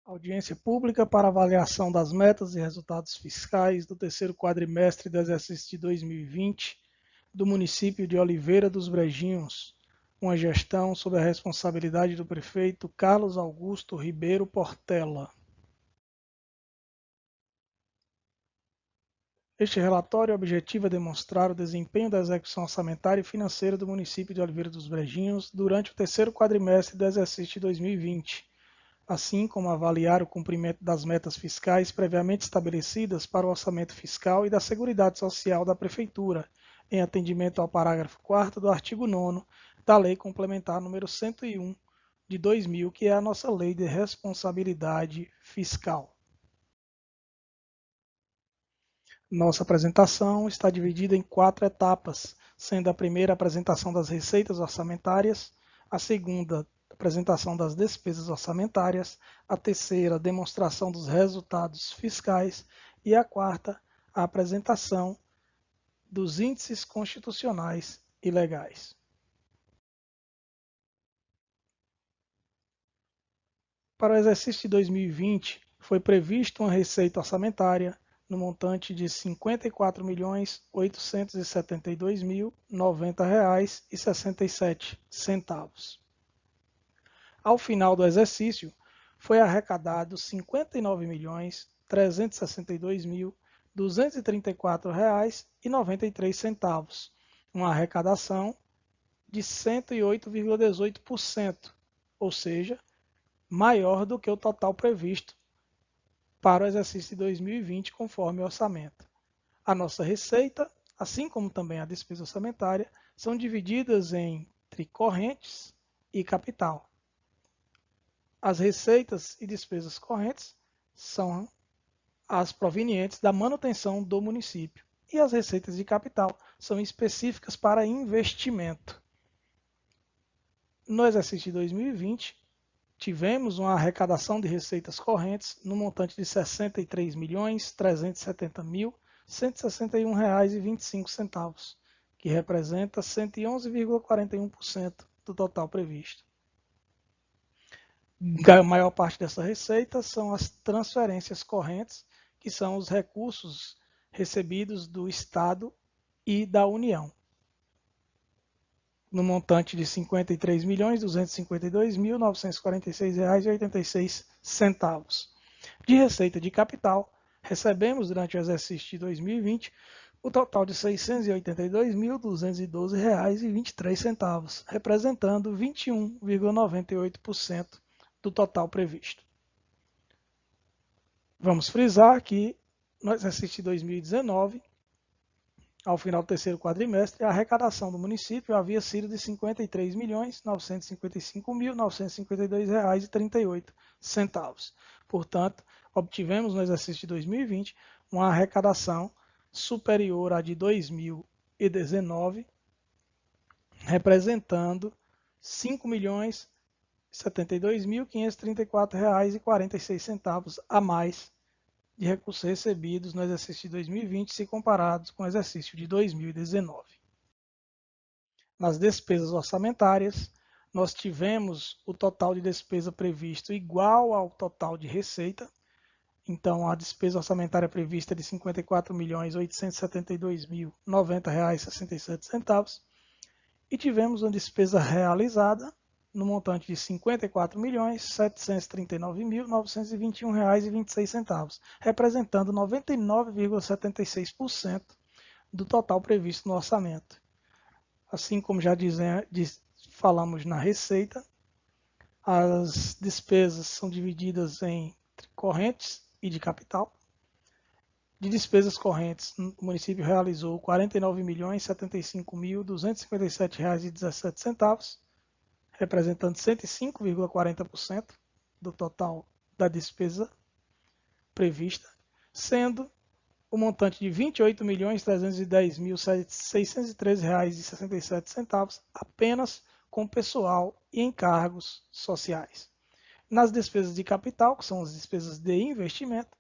Audiência pública para avaliação das metas e resultados fiscais do terceiro quadrimestre do exercício de 2020 do município de Oliveira dos Brejinhos, uma gestão sob a responsabilidade do prefeito Carlos Augusto Ribeiro Portela. Este relatório objetiva demonstrar o desempenho da execução orçamentária e financeira do município de Oliveira dos Brejinhos durante o terceiro quadrimestre do exercício de 2020, assim como avaliar o cumprimento das metas fiscais previamente estabelecidas para o orçamento fiscal e da Seguridade Social da Prefeitura, em atendimento ao parágrafo 4º do artigo 9º da Lei Complementar número 101 de 2000, que é a nossa Lei de Responsabilidade Fiscal. Nossa apresentação está dividida em 4 etapas, sendo a primeira a apresentação das receitas orçamentárias, a segunda apresentação das despesas orçamentárias, a terceira demonstração dos resultados fiscais e a quarta a apresentação dos índices constitucionais e legais. Para o exercício de 2020, foi previsto uma receita orçamentária no montante de R$ 54.872.090,67. Ao final do exercício, foi arrecadado R$ 59.362.234,93, uma arrecadação de 108,18%, ou seja, maior do que o total previsto para o exercício de 2020, conforme o orçamento. A nossa receita, assim como também a despesa orçamentária, são divididas entre correntes e capital. As receitas e despesas correntes são as provenientes da manutenção do município, e as receitas de capital são específicas para investimento. No exercício de 2020, tivemos uma arrecadação de receitas correntes no montante de R$ 63.370.161,25, que representa 111,41% do total previsto. A maior parte dessa receita são as transferências correntes, que são os recursos recebidos do Estado e da União, no montante de R$ 53.252.946,86. De receita de capital, recebemos durante o exercício de 2020 o total de R$ 682.212,23, representando 21,98% do total previsto. Vamos frisar que no exercício de 2019, ao final do terceiro quadrimestre, a arrecadação do município havia sido de R$ 53.955.952,38. Portanto, obtivemos no exercício de 2020 uma arrecadação superior à de 2019, representando R$ 5.072.534,46 a mais de recursos recebidos no exercício de 2020, se comparados com o exercício de 2019. Nas despesas orçamentárias, nós tivemos o total de despesa previsto igual ao total de receita. Então, a despesa orçamentária prevista é de R$ 54.872.090,67. E tivemos uma despesa realizada no montante de R$ 54.739.921,26, representando 99,76% do total previsto no orçamento. Assim como já falamos na receita, as despesas são divididas entre correntes e de capital. De despesas correntes, o município realizou R$ 49.075.257,17, representando 105,40% do total da despesa prevista, sendo o montante de R$ 28.310.613,67 apenas com pessoal e encargos sociais. Nas despesas de capital, que são as despesas de investimento,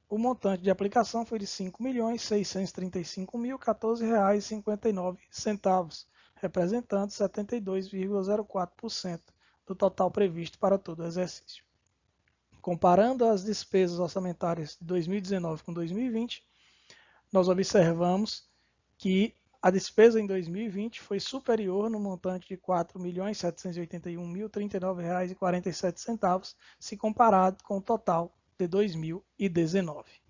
o montante de aplicação foi de R$ 5.635.014,59, representando 72,04% do total previsto para todo o exercício. Comparando as despesas orçamentárias de 2019 com 2020, nós observamos que a despesa em 2020 foi superior no montante de R$ 4.781.039,47, se comparado com o total de 2019.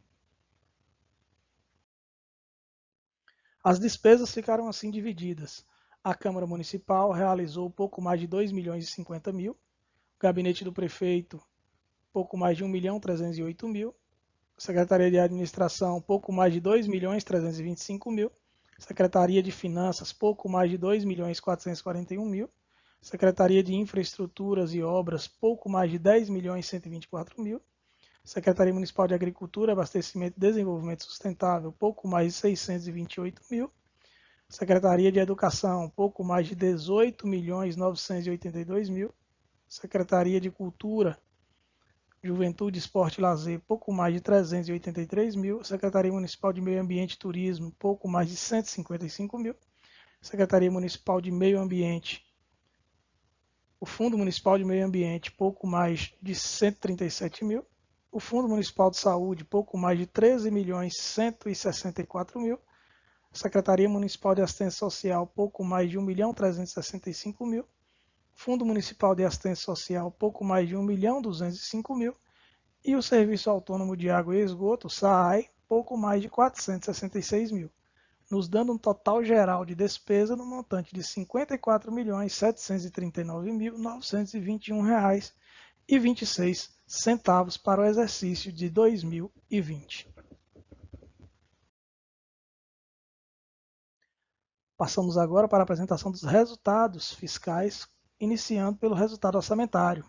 As despesas ficaram assim divididas. A Câmara Municipal realizou pouco mais de R$ 2.050.000, o Gabinete do Prefeito pouco mais de R$ 1.308.000, Secretaria de Administração pouco mais de R$ 2.325.000, Secretaria de Finanças, pouco mais de R$ 2.441.000. Secretaria de Infraestruturas e Obras, pouco mais de R$ 10.124.000. Secretaria Municipal de Agricultura, Abastecimento e Desenvolvimento Sustentável, pouco mais de R$ 628.000. Secretaria de Educação, pouco mais de R$ 18.982.000. Secretaria de Cultura, Juventude, Esporte e Lazer, pouco mais de R$ 383.000. Secretaria Municipal de Meio Ambiente e Turismo, pouco mais de R$ 155.000. Secretaria Municipal de Meio Ambiente, o Fundo Municipal de Meio Ambiente, pouco mais de R$ 137.000. O Fundo Municipal de Saúde, pouco mais de R$ 13.164.000. Secretaria Municipal de Assistência Social, pouco mais de R$ 1.365.000. Fundo Municipal de Assistência Social, pouco mais de R$ 1.205.000, e o Serviço Autônomo de Água e Esgoto, SAAI, pouco mais de R$ 466.000, nos dando um total geral de despesa no montante de R$ 54.739.921,26 para o exercício de 2020. Passamos agora para a apresentação dos resultados fiscais, iniciando pelo resultado orçamentário,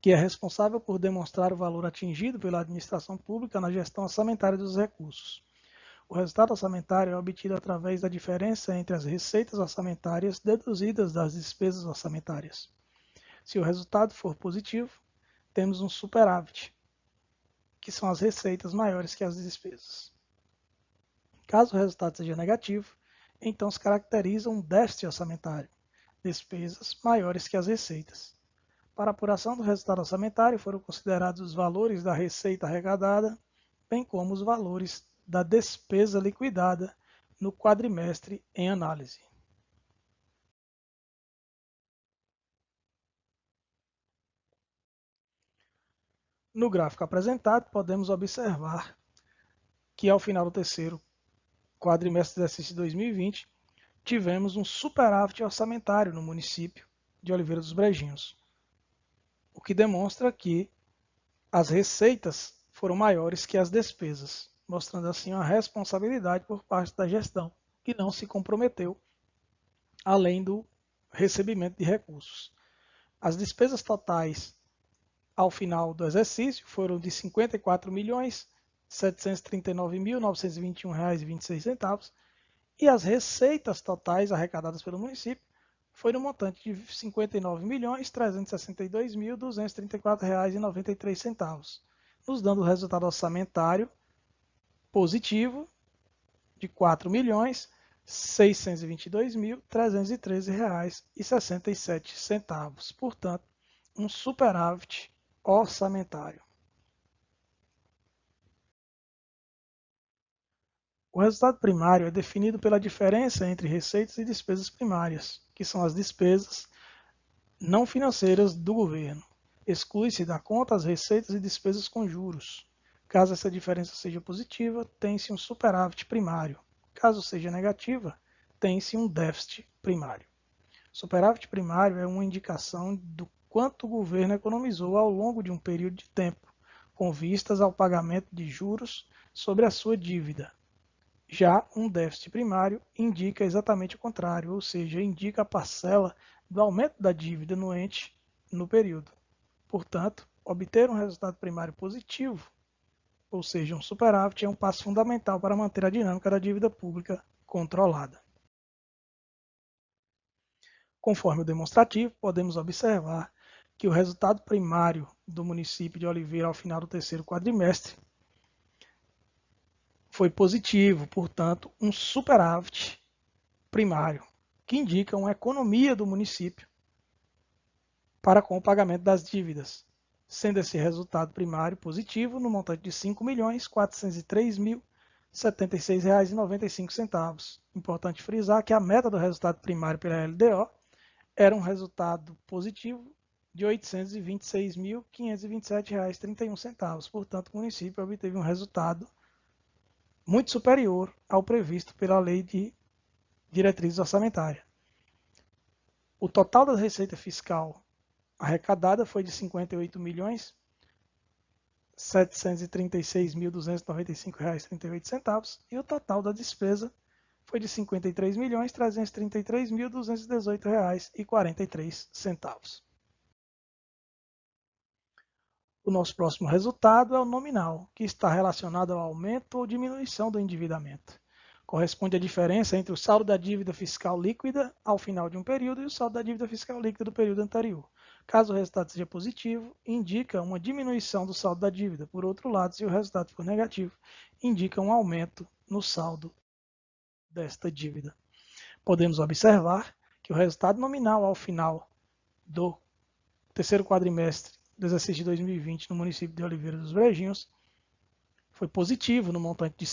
que é responsável por demonstrar o valor atingido pela administração pública na gestão orçamentária dos recursos. O resultado orçamentário é obtido através da diferença entre as receitas orçamentárias deduzidas das despesas orçamentárias. Se o resultado for positivo, temos um superávit, que são as receitas maiores que as despesas. Caso o resultado seja negativo, então se caracteriza um déficit orçamentário, despesas maiores que as receitas. Para a apuração do resultado orçamentário foram considerados os valores da receita arrecadada, bem como os valores da despesa liquidada no quadrimestre em análise. No gráfico apresentado, podemos observar que ao final do terceiro quadrimestre do exercício 2020, tivemos um superávit orçamentário no município de Oliveira dos Brejinhos, o que demonstra que as receitas foram maiores que as despesas, mostrando assim uma responsabilidade por parte da gestão, que não se comprometeu além do recebimento de recursos. As despesas totais ao final do exercício foram de R$ 54.739.921,26 e as receitas totais arrecadadas pelo município foi no montante de R$ 59.362.234,93, nos dando o resultado orçamentário positivo de R$ 4.622.313,67, portanto, um superávit orçamentário. O resultado primário é definido pela diferença entre receitas e despesas primárias, que são as despesas não financeiras do governo. Exclui-se da conta as receitas e despesas com juros. Caso essa diferença seja positiva, tem-se um superávit primário. Caso seja negativa, tem-se um déficit primário. Superávit primário é uma indicação do quanto o governo economizou ao longo de um período de tempo, com vistas ao pagamento de juros sobre a sua dívida. Já um déficit primário indica exatamente o contrário, ou seja, indica a parcela do aumento da dívida no ente no período. Portanto, obter um resultado primário positivo, ou seja, um superávit, é um passo fundamental para manter a dinâmica da dívida pública controlada. Conforme o demonstrativo, podemos observar que o resultado primário do município de Oliveira ao final do terceiro quadrimestre foi positivo, portanto, um superávit primário, que indica uma economia do município para com o pagamento das dívidas, sendo esse resultado primário positivo no montante de R$ 5.403.076,95. Importante frisar que a meta do resultado primário pela LDO era um resultado positivo de R$ 826.527,31. Portanto, o município obteve um resultado muito superior ao previsto pela Lei de Diretrizes Orçamentárias. O total da receita fiscal arrecadada foi de R$ 58.736.295,38 e o total da despesa foi de R$ 53.333.218,43. O nosso próximo resultado é o nominal, que está relacionado ao aumento ou diminuição do endividamento. Corresponde à diferença entre o saldo da dívida fiscal líquida ao final de um período e o saldo da dívida fiscal líquida do período anterior. Caso o resultado seja positivo, indica uma diminuição do saldo da dívida. Por outro lado, se o resultado for negativo, indica um aumento no saldo desta dívida. Podemos observar que o resultado nominal ao final do terceiro quadrimestre do exercício de 2020 no município de Oliveira dos Brejinhos foi positivo no montante de R$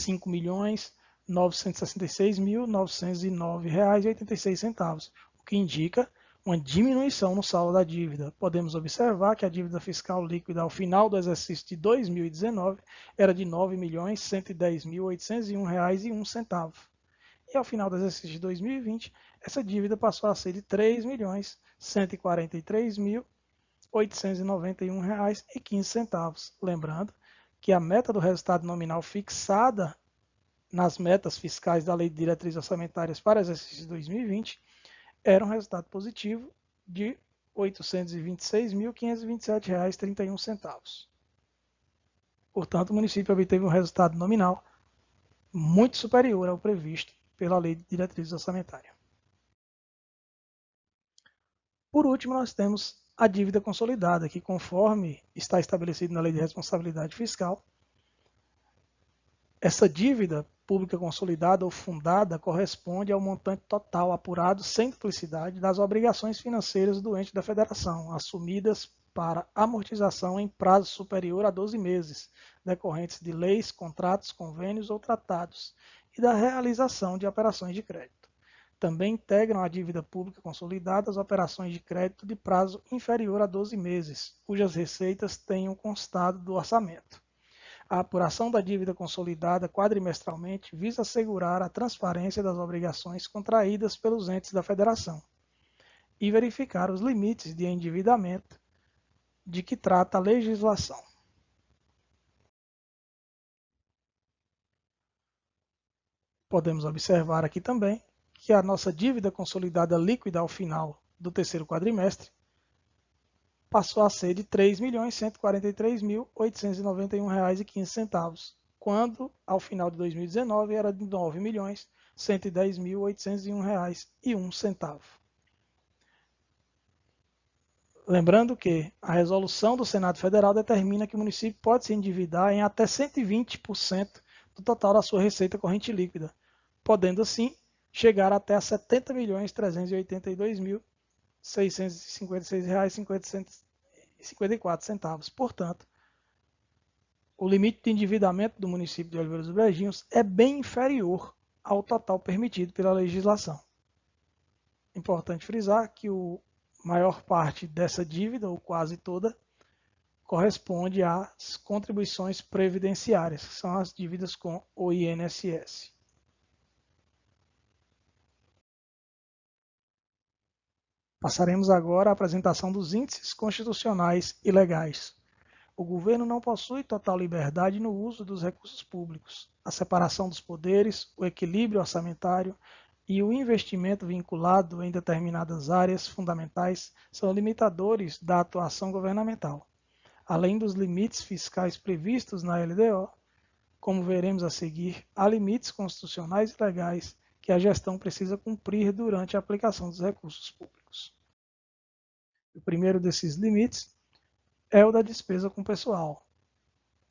5.966.909,86, o que indica uma diminuição no saldo da dívida. Podemos observar que a dívida fiscal líquida ao final do exercício de 2019 era de R$ 9.110.801,01. E ao final do exercício de 2020, essa dívida passou a ser de R$ 3.143.891,15. Lembrando que a meta do resultado nominal fixada nas metas fiscais da Lei de Diretrizes Orçamentárias para o exercício de 2020 era um resultado positivo de R$ 826.527,31. Portanto, o município obteve um resultado nominal muito superior ao previsto pela Lei de Diretrizes Orçamentárias. Por último, nós temos a dívida consolidada, que conforme está estabelecido na Lei de Responsabilidade Fiscal, essa dívida pública consolidada ou fundada corresponde ao montante total apurado sem duplicidade das obrigações financeiras do ente da federação, assumidas para amortização em prazo superior a 12 meses, decorrentes de leis, contratos, convênios ou tratados, e da realização de operações de crédito. Também integram a dívida pública consolidada as operações de crédito de prazo inferior a 12 meses, cujas receitas tenham constado do orçamento. A apuração da dívida consolidada quadrimestralmente visa assegurar a transparência das obrigações contraídas pelos entes da federação e verificar os limites de endividamento de que trata a legislação. Podemos observar aqui também que a nossa dívida consolidada líquida ao final do terceiro quadrimestre passou a ser de R$ 3.143.891,15, quando, ao final de 2019, era de R$ 9.110.801,01. Lembrando que a resolução do Senado Federal determina que o município pode se endividar em até 120% do total da sua receita corrente líquida, podendo assim chegar até a R$ 70.382.656,54. Portanto, o limite de endividamento do município de Oliveira dos Brejinhos é bem inferior ao total permitido pela legislação. Importante frisar que a maior parte dessa dívida, ou quase toda, corresponde às contribuições previdenciárias, que são as dívidas com o INSS. Passaremos agora à apresentação dos índices constitucionais e legais. O governo não possui total liberdade no uso dos recursos públicos. A separação dos poderes, o equilíbrio orçamentário e o investimento vinculado em determinadas áreas fundamentais são limitadores da atuação governamental. Além dos limites fiscais previstos na LDO, como veremos a seguir, há limites constitucionais e legais que a gestão precisa cumprir durante a aplicação dos recursos públicos. O primeiro desses limites é o da despesa com pessoal,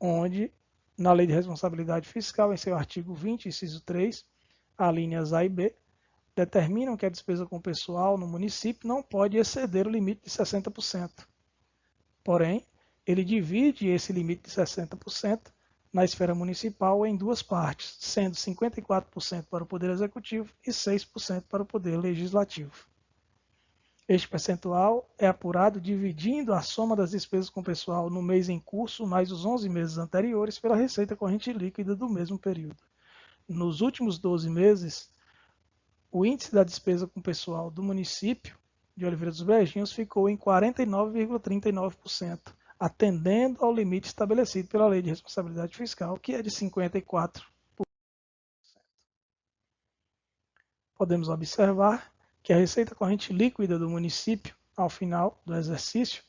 onde, na Lei de Responsabilidade Fiscal, em seu artigo 20, inciso 3, alíneas A e B, determinam que a despesa com pessoal no município não pode exceder o limite de 60%. Porém, ele divide esse limite de 60% na esfera municipal em duas partes, sendo 54% para o Poder Executivo e 6% para o Poder Legislativo. Este percentual é apurado dividindo a soma das despesas com pessoal no mês em curso mais os 11 meses anteriores pela receita corrente líquida do mesmo período. Nos últimos 12 meses, o índice da despesa com pessoal do município de Oliveira dos Brejinhos ficou em 49,39%, atendendo ao limite estabelecido pela Lei de Responsabilidade Fiscal, que é de 54%. Podemos observar que a receita corrente líquida do município, ao final do exercício,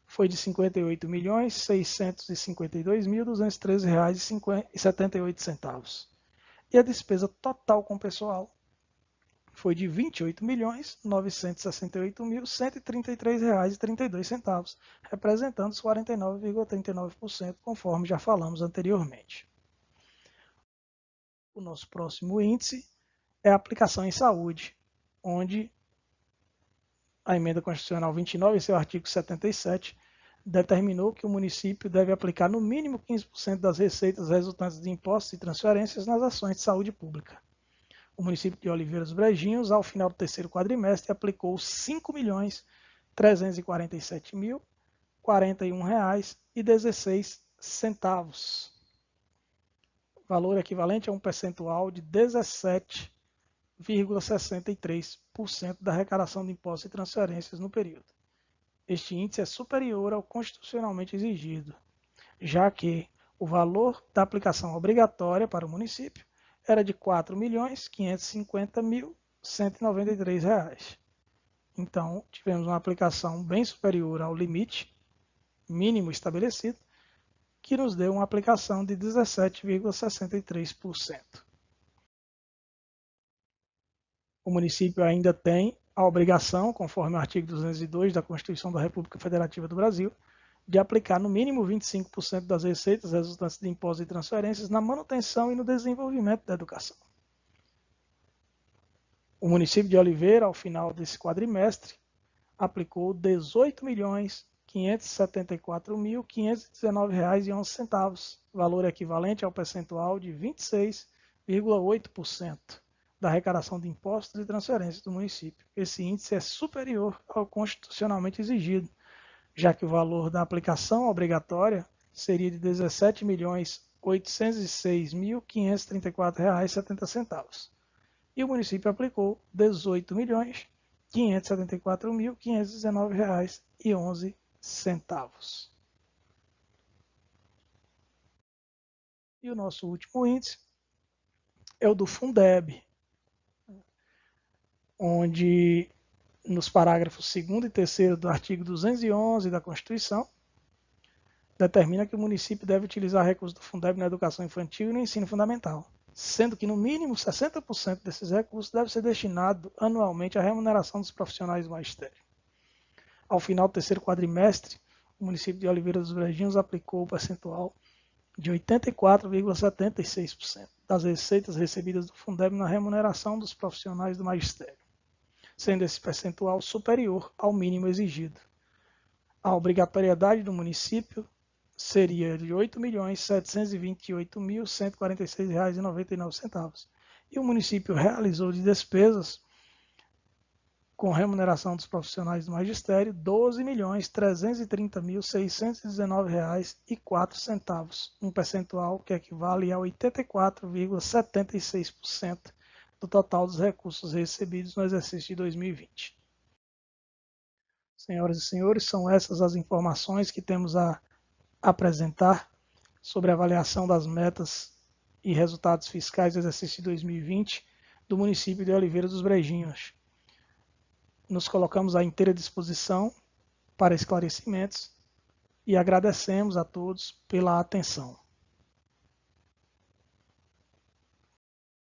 foi de R$ 58.652.213,78. E a despesa total com pessoal foi de R$ 28.968.133,32, representando os 49,39%, conforme já falamos anteriormente. O nosso próximo índice é a aplicação em saúde, onde a Emenda Constitucional 29, em seu artigo 77, determinou que o município deve aplicar no mínimo 15% das receitas resultantes de impostos e transferências nas ações de saúde pública. O município de Oliveira dos Brejinhos, ao final do terceiro quadrimestre, aplicou R$ 5.347.041,16, valor equivalente a um percentual de 17,63% da arrecadação de impostos e transferências no período. Este índice é superior ao constitucionalmente exigido, já que o valor da aplicação obrigatória para o município era de R$ 4.550.193. Então, tivemos uma aplicação bem superior ao limite mínimo estabelecido, que nos deu uma aplicação de 17,63%. O município ainda tem a obrigação, conforme o artigo 202 da Constituição da República Federativa do Brasil, de aplicar no mínimo 25% das receitas resultantes de impostos e transferências na manutenção e no desenvolvimento da educação. O município de Oliveira, ao final desse quadrimestre, aplicou R$ 18.574.519,11, valor equivalente ao percentual de 26,8% da arrecadação de impostos e transferências do município. Esse índice é superior ao constitucionalmente exigido, já que o valor da aplicação obrigatória seria de R$ 17.806.534,70. E o município aplicou R$ 18.574.519,11. E o nosso último índice é o do Fundeb, onde nos parágrafos 2º e 3º do artigo 211 da Constituição, determina que o município deve utilizar recursos do Fundeb na educação infantil e no ensino fundamental, sendo que no mínimo 60% desses recursos deve ser destinado anualmente à remuneração dos profissionais do magistério. Ao final do terceiro quadrimestre, o município de Oliveira dos Brejinhos aplicou o percentual de 84,76% das receitas recebidas do Fundeb na remuneração dos profissionais do magistério, sendo esse percentual superior ao mínimo exigido. A obrigatoriedade do município seria de R$ 8.728.146,99. E o município realizou de despesas com remuneração dos profissionais do magistério R$ 12.330.619,04, um percentual que equivale a 84,76% do total dos recursos recebidos no exercício de 2020. Senhoras e senhores, são essas as informações que temos a apresentar sobre a avaliação das metas e resultados fiscais do exercício de 2020 do município de Oliveira dos Brejinhos. Nos colocamos à inteira disposição para esclarecimentos e agradecemos a todos pela atenção.